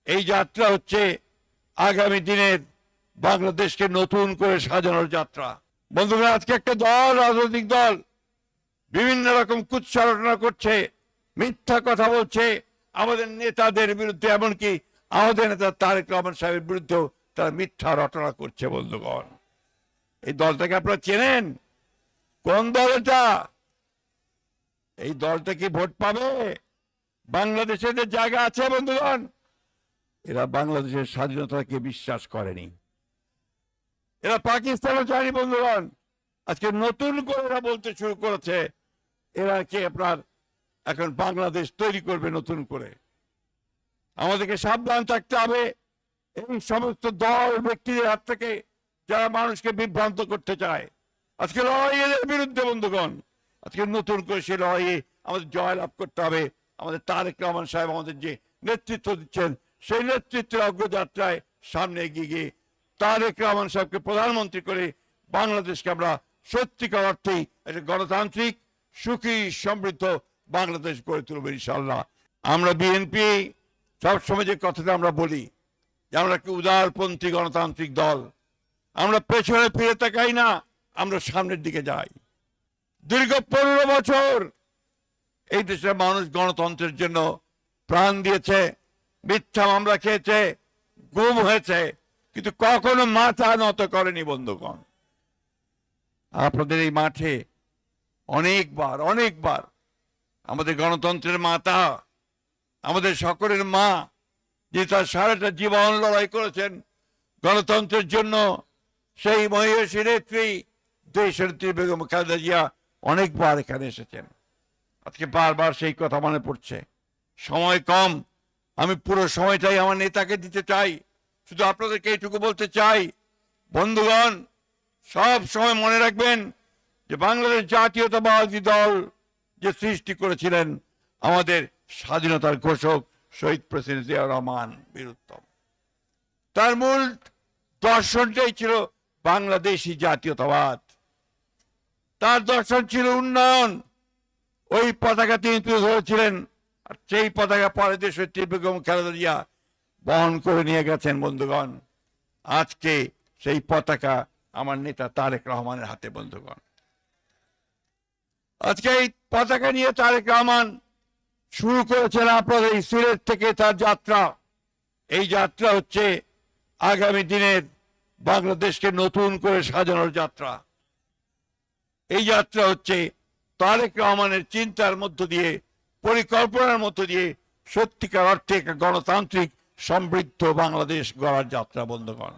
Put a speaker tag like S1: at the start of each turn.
S1: এই যাত্রা হচ্ছে আগামী দিনের বাংলাদেশকে নতুন করে সাজানোর যাত্রা। বন্ধুরা, আজকে একটা দল, রাজনৈতিক দল বিভিন্ন রকম কুৎসারটনা করছে, মিথ্যা কথা বলছে আমাদের নেতাদের বিরুদ্ধে, এমনকি আমাদের নেতা তারেক রহমান সাহেবের বিরুদ্ধেও তারা মিথ্যা রটনা করছে। বন্ধুগণ, এই দলটাকে আপনারা চেনেন? কোন দল এটা? এই দলটা কি ভোট পাবে? বাংলাদেশে যে জায়গা আছে বন্ধুগণ, এরা বাংলাদেশের স্বাধীনতাকে বিশ্বাস করেনি, এরা পাকিস্তানও চায়নি। বন্ধুগণ, আজকে নতুন করে এরা বলতে শুরু করেছে এরা কি আপনার এখন বাংলাদেশ তৈরি করবে নতুন করে। আমাদেরকে সাবধান থাকতে হবে এই সমস্ত দল ব্যক্তিদের হাত থেকে যারা মানুষকে বিভ্রান্ত করতে চায়। আজকে লড়াই এদের বিরুদ্ধে বন্ধুগণ, আজকে নতুন করে সেই লড়াইয়ে আমাদের জয়লাভ করতে হবে। আমাদের তারেক রহমান সাহেব আমাদের যে নেতৃত্ব দিচ্ছেন, সেই নেতৃত্বের অগ্রযাত্রায় সামনে এগিয়ে গিয়ে তারেক রহমান সাহেবকে প্রধানমন্ত্রী করে বাংলাদেশকে আমরা সত্যিকার অর্থেই একটা গণতান্ত্রিক, সুখী, সমৃদ্ধ বাংলাদেশ গড়ে তুলব ইনশাআল্লাহ। আমরা বিএনপি সবসময় যে কথাটা আমরা বলি যে আমরা একটি উদারপন্থী গণতান্ত্রিক দল, আমরা পেছনে ফিরে তাকাই না, আমরা সামনের দিকে যাই। দীর্ঘ 15 বছর এই দেশের মানুষ গণতন্ত্রের জন্য প্রাণ দিয়েছে, মিথ্যা মামলা খেয়েছে, গুম হয়েছে, কিন্তু কখনো মাথা নত করেনি। বন্ধুগণ, আপনাদের এই মাঠে অনেকবার আমাদের গণতন্ত্রের মাতা, আমাদের সকলের মা, যে তার সারাটা জীবন লড়াই করেছেন গণতন্ত্রের জন্য, সেই মহিষী নেত্রী দেশনেত্রী বেগম খালেদা জিয়া অনেকবার এখানে এসেছেন। আজকে বারবার সেই কথা মনে পড়ছে। সময় কম, আমি পুরো সময়টাই আমার নেতাকে দিতে চাই। শুধু আপনাদেরকে এইটুকু বলতে চাই, বন্ধুগণ, সব সময় মনে রাখবেন যে বাংলাদেশ জাতীয়তাবাদী দল যে সৃষ্টি করেছিলেন আমাদের স্বাধীনতার ঘোষক শহীদ প্রেসিডেন্ট জিয়াউর রহমান বীরুত্তম, তার মূল দর্শনটাই ছিল বাংলাদেশি জাতীয়তাবাদ। তার দর্শন ছিল উন্নয়ন। ওই পতাকা তিনি তুলে ধরেছিলেন, আর সেই পতাকা পরে দেশনেত্রী বেগম খালেদা জিয়া বহন করে নিয়ে গেছেন। বন্ধুগণ, আজকে সেই পতাকা আমার নেতা তারেক রহমানের হাতে। বন্ধুগণ, আজকে এই পতাকা নিয়ে তারেক রহমান শুরু করেছেন আপনাদের এই সিলেট থেকে তার যাত্রা। এই যাত্রা হচ্ছে আগামী দিনের বাংলাদেশকে নতুন করে সাজানোর যাত্রা। এই যাত্রা হচ্ছে তারেক রহমানের চিন্তার মধ্য দিয়ে, পরিকল্পনার মধ্য দিয়ে সত্যিকার অর্থে একটা গণতান্ত্রিক সমৃদ্ধ বাংলাদেশ গড়ার যাত্রা। বন্ধুগণ,